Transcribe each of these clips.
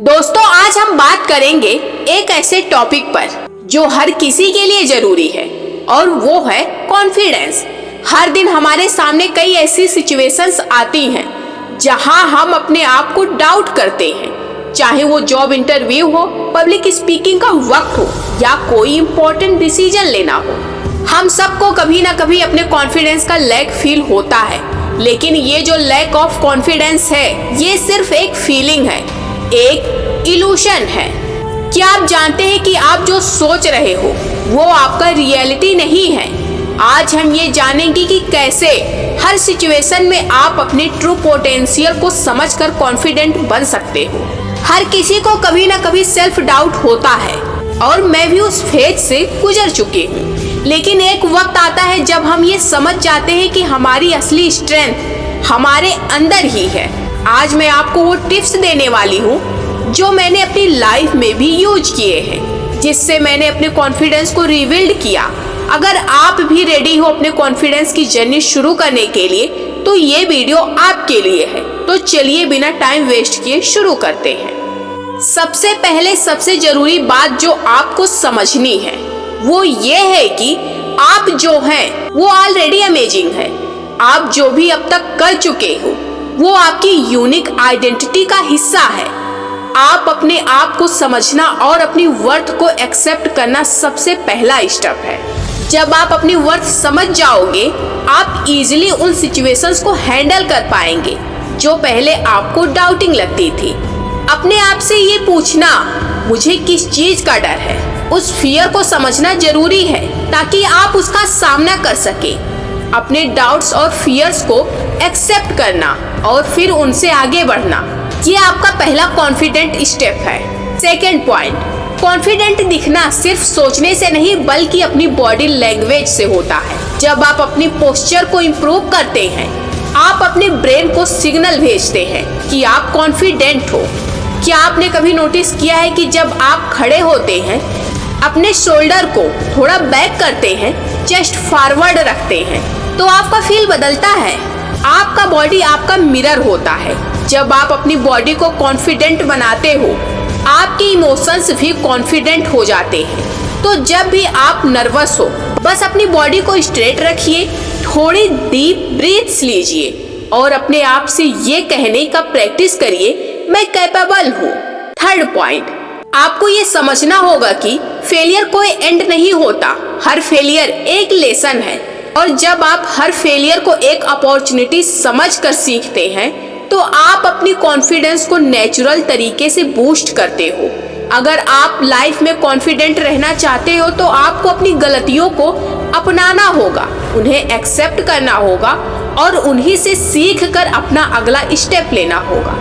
दोस्तों, आज हम बात करेंगे एक ऐसे टॉपिक पर जो हर किसी के लिए जरूरी है और वो है कॉन्फिडेंस। हर दिन हमारे सामने कई ऐसी सिचुएशंस आती हैं जहां हम अपने आप को डाउट करते हैं, चाहे वो जॉब इंटरव्यू हो, पब्लिक स्पीकिंग का वक्त हो या कोई इम्पोर्टेंट डिसीजन लेना हो। हम सबको कभी ना कभी अपने कॉन्फिडेंस का लैक फील होता है, लेकिन ये जो लैक ऑफ कॉन्फिडेंस है ये सिर्फ एक फीलिंग है, एक इल्यूशन है। क्या आप जानते हैं कि आप जो सोच रहे हो वो आपका रियलिटी नहीं है। आज हम ये जानेंगे कि कैसे हर सिचुएशन में आप अपने ट्रू पोटेंशियल को समझकर कॉन्फिडेंट बन सकते हो। हर किसी को कभी ना कभी सेल्फ डाउट होता है और मैं भी उस फेज से गुजर चुकी हूँ, लेकिन एक वक्त आता है जब हम ये समझ जाते हैं कि हमारी असली स्ट्रेंथ हमारे अंदर ही है। आज मैं आपको वो टिप्स देने वाली हूँ जो मैंने अपनी लाइफ में भी यूज किए हैं, जिससे मैंने अपने कॉन्फिडेंस को रिबिल्ड किया। अगर आप भी रेडी हो अपने कॉन्फिडेंस की जर्नी शुरू करने के लिए तो ये वीडियो आपके लिए है। तो चलिए बिना टाइम वेस्ट किए शुरू करते हैं। सबसे पहले सबसे जरूरी बात जो आपको समझनी है वो ये है कि आप जो हैं वो ऑलरेडी अमेजिंग है। आप जो भी अब तक कर चुके हो वो आपकी यूनिक आइडेंटिटी का हिस्सा है। आप अपने आप को समझना और अपनी वर्थ को एक्सेप्ट करना सबसे पहला स्टेप है। जब आप अपनी वर्थ समझ जाओगे आप इजीली उन सिचुएशंस को हैंडल कर पाएंगे जो पहले आपको डाउटिंग लगती थी। अपने आप से ये पूछना मुझे किस चीज का डर है, उस फियर को समझना जरूरी है ताकि आप उसका सामना कर सके। अपने डाउट्स और फियर्स को एक्सेप्ट करना और फिर उनसे आगे बढ़ना, ये आपका पहला कॉन्फिडेंट स्टेप है। सेकेंड पॉइंट, कॉन्फिडेंट दिखना सिर्फ सोचने से नहीं बल्कि अपनी बॉडी लैंग्वेज से होता है। जब आप अपनी पोस्चर को इम्प्रूव करते हैं आप अपने ब्रेन को सिग्नल भेजते हैं कि आप कॉन्फिडेंट हो। क्या आपने कभी नोटिस किया है कि जब आप खड़े होते हैं अपने शोल्डर को थोड़ा बैक करते हैं, चेस्ट फॉरवर्ड रखते हैं, तो आपका फील बदलता है। आपका बॉडी आपका मिरर होता है। जब आप अपनी बॉडी को कॉन्फिडेंट बनाते हो आपके इमोशंस भी कॉन्फिडेंट हो जाते हैं। तो जब भी आप नर्वस हो बस अपनी बॉडी को स्ट्रेट रखिए, थोड़ी डीप ब्रीथ्स लीजिए और अपने आप से ये कहने का प्रैक्टिस करिए, मैं कैपेबल हूँ। थर्ड पॉइंट, आपको ये समझना होगा कि फेलियर कोई एंड नहीं होता। हर फेलियर एक लेसन है और जब आप हर फेलियर को एक अपॉर्चुनिटी समझकर सीखते हैं तो आप अपनी कॉन्फिडेंस को नेचुरल तरीके से बूस्ट करते हो। अगर आप लाइफ में कॉन्फिडेंट रहना चाहते हो तो आपको अपनी गलतियों को अपनाना होगा, उन्हें एक्सेप्ट करना होगा और उन्हीं से सीख कर अपना अगला स्टेप लेना होगा।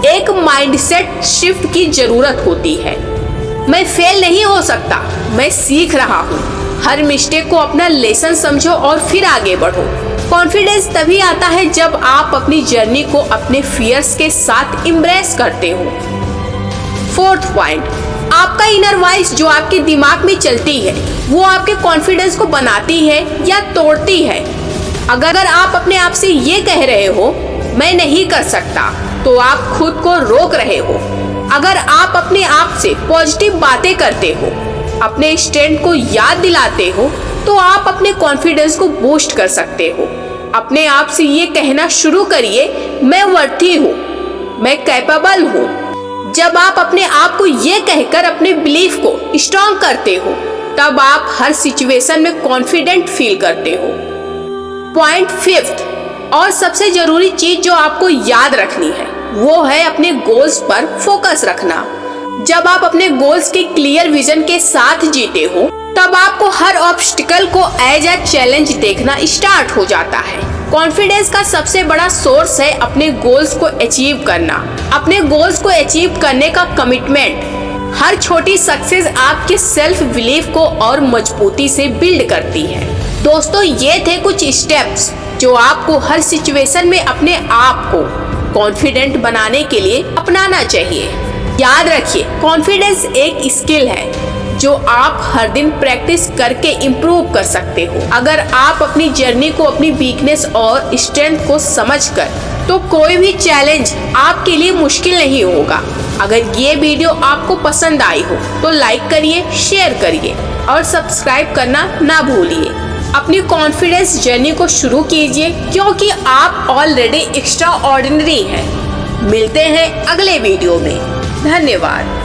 एक माइंडसेट शिफ्ट की जरूरत होती है। मैं फेल नहीं हो सकता, मैं सीख रहा हूँ। हर मिस्टेक को अपना लेसन समझो और फिर आगे बढ़ो। कॉन्फिडेंस तभी आता है जब आप अपनी जर्नी को अपने फियर्स के साथ एम्ब्रेस करते हो। फोर्थ पॉइंट, आपका इनर वॉइस जो आपके दिमाग में चलती है वो आपके कॉन्फिडेंस को बनाती है या तोड़ती है। अगर आप अपने आप से ये कह रहे हो मैं नहीं कर सकता तो आप खुद को रोक रहे हो। अगर आप अपने आप से पॉजिटिव बातें करते हो, अपने स्ट्रेंथ को याद दिलाते हो तो आप अपने कॉन्फिडेंस को बूस्ट कर सकते हो। अपने आप से ये कहना शुरू करिए, मैं वर्दी हूँ, मैं कैपेबल हूँ। जब आप अपने आप को ये कहकर अपने बिलीफ को स्ट्रॉन्ग करते हो तब आप हर सिचुएशन में कॉन्फिडेंट फील करते हो। पॉइंट फिफ्थ और सबसे जरूरी चीज जो आपको याद रखनी है वो है अपने गोल्स पर फोकस रखना। जब आप अपने गोल्स के क्लियर विजन के साथ जीते हो तब आपको हर ऑब्स्टिकल को एज अ चैलेंज देखना स्टार्ट हो जाता है। कॉन्फिडेंस का सबसे बड़ा सोर्स है अपने गोल्स को अचीव करना, अपने गोल्स को अचीव करने का कमिटमेंट। हर छोटी सक्सेस आपके सेल्फ बिलीफ को और मजबूती से बिल्ड करती है। दोस्तों, ये थे कुछ स्टेप्स जो आपको हर सिचुएशन में अपने आप को कॉन्फिडेंट बनाने के लिए अपनाना चाहिए। याद रखिए, कॉन्फिडेंस एक स्किल है जो आप हर दिन प्रैक्टिस करके इम्प्रूव कर सकते हो। अगर आप अपनी जर्नी को अपनी वीकनेस और स्ट्रेंथ को समझकर तो कोई भी चैलेंज आपके लिए मुश्किल नहीं होगा। अगर ये वीडियो आपको पसंद आई हो तो लाइक करिए, शेयर करिए और सब्सक्राइब करना ना भूलिए। अपनी कॉन्फिडेंस जर्नी को शुरू कीजिए क्योंकि आप ऑलरेडी एक्स्ट्रा ऑर्डिनरी हैं। मिलते हैं अगले वीडियो में। धन्यवाद।